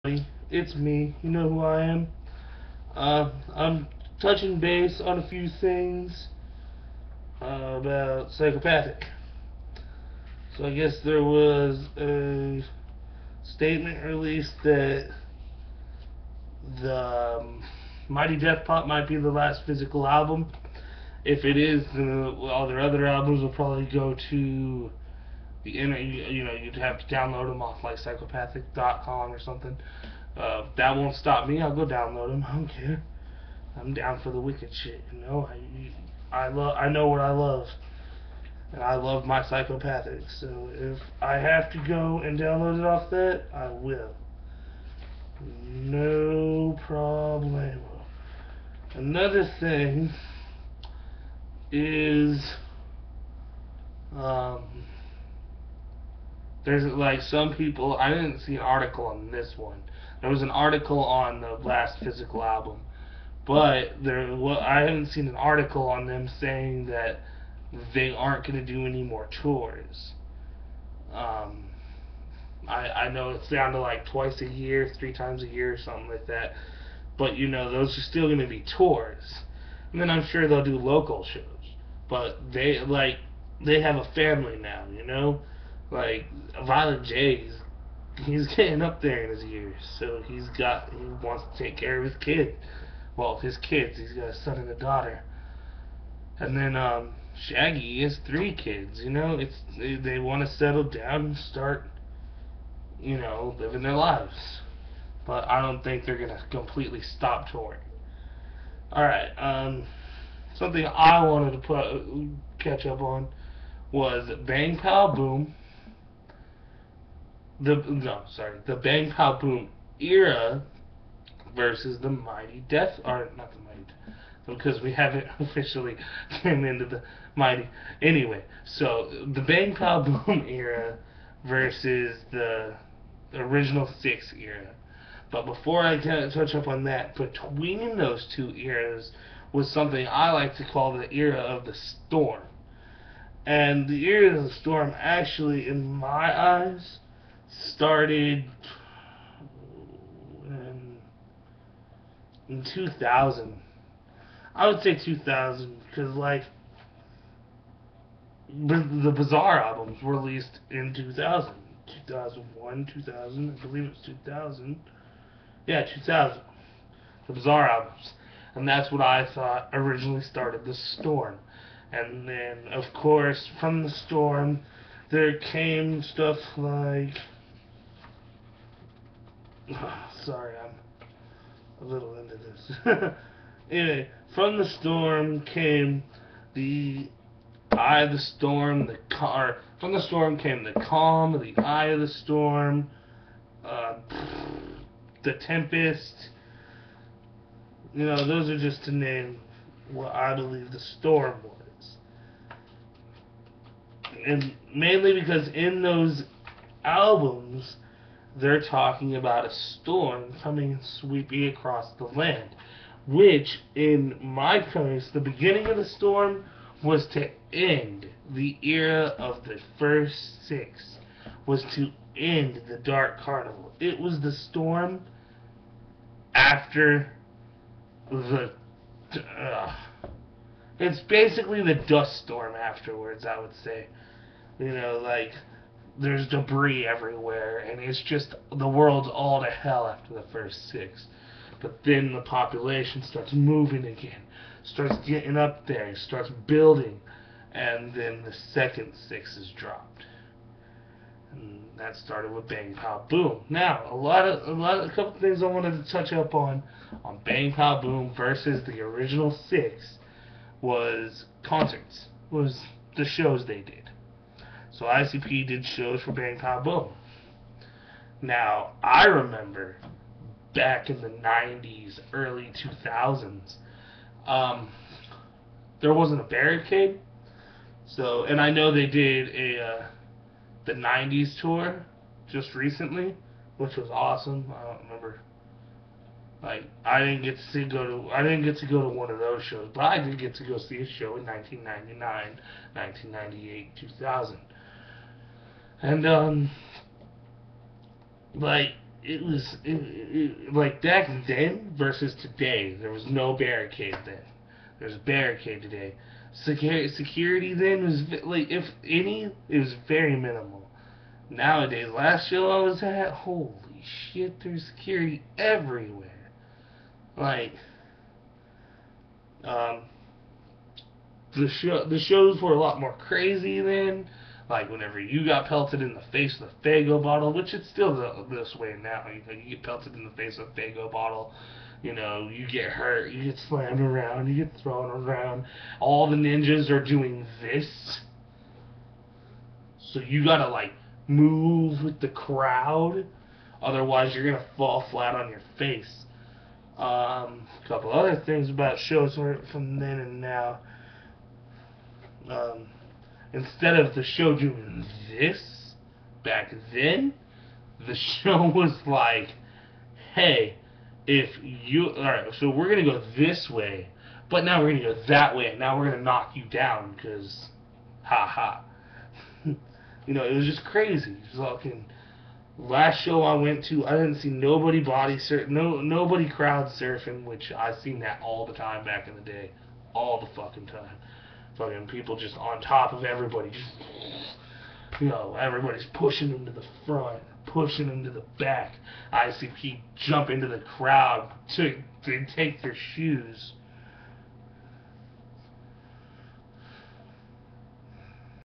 It's me. You know who I am. I'm touching base on a few things about psychopathic. So I guess there was a statement released that the Mighty Death Pop might be the last physical album. If it is, then all their other albums will probably go to the internet. You'd have to download them off like psychopathic.com or something. That won't stop me. I'll go download them. I don't care. I'm down for the wicked shit. I know what I love, and I love my psychopathic. So if I have to go and download it off that, I will. No problem. Another thing is, um, there's like some people. I didn't see an article on this one. There was an article on the last physical album, but I haven't seen an article on them saying that they aren't going to do any more tours. Um, I know it's down to like twice a year, 3 times a year, or something like that. But those are still going to be tours, and then I'm sure they'll do local shows. But they have a family now, like Violent J. He's getting up there in his years, so he wants to take care of his kid. Well, his kids. He's got a son and a daughter. And then Shaggy has 3 kids. They want to settle down and start, living their lives. But I don't think they're gonna completely stop touring. All right. Something I wanted to catch up on was Bang Pow Boom. The Bang Pow Boom era versus the Mighty Death, or not the Mighty, because we haven't officially came into the Mighty. Anyway, so the Bang Pow Boom era versus the original 6 era. But before I touch up on that, between those 2 eras was something I like to call the era of the storm. And the era of the storm actually, in my eyes, started in 2000. I would say 2000 because the Bizarre albums were released in 2000, 2001, 2000. I believe it was 2000. Yeah, 2000. The Bizarre albums, and that's what I thought originally started the storm. And then, of course, from the storm, there came stuff like. Sorry, I'm a little into this. Anyway, from the storm came the eye of the storm, from the storm came the calm, the eye of the storm, uh, the tempest. Those are just to name what I believe the storm was. And mainly because in those albums, they're talking about a storm coming and sweeping across the land. Which, in my premise, the beginning of the storm was to end the era of the first 6, was to end the Dark Carnival. It was the storm after the. It's basically the dust storm afterwards, I would say. There's debris everywhere, and it's just the world's all to hell after the first 6. But then the population starts moving again, starts getting up there, starts building, and then the second 6 is dropped. And that started with Bang Pow Boom. Now, a couple things I wanted to touch up on Bang Pow Boom versus the original 6 was concerts, was the shows they did. So ICP did shows for Bang Pow Boom. Now, I remember back in the 90s, early 2000s, there wasn't a barricade. So, and I know they did the 90s tour just recently, which was awesome. I don't remember. I didn't get to go to one of those shows, but I did get to go see a show in 1999, 1998, 2000. And like back then versus today. There was no barricade then. There's a barricade today. Security then was like, if any, it was very minimal. Nowadays, last show I was at, holy shit, there's security everywhere. Like, um, the shows were a lot more crazy then. Like whenever you got pelted in the face with a Faygo bottle, which it's still this way now. You get pelted in the face with a Faygo bottle, you get hurt, you get slammed around, you get thrown around. All the ninjas are doing this, so you gotta like move with the crowd, otherwise you're gonna fall flat on your face. A couple other things about shows from then and now. Um, Instead of the show doing this back then, the show was like, hey, if you, alright, so we're going to go this way, but now we're going to go that way, and now we're going to knock you down, because, ha ha. It was just crazy. Fucking, last show I went to, I didn't see nobody nobody crowd surfing, which I seen that all the time back in the day. All the fucking time. Fucking people just on top of everybody. Everybody's pushing them to the front, pushing them to the back. I see people jump into the crowd to take their shoes.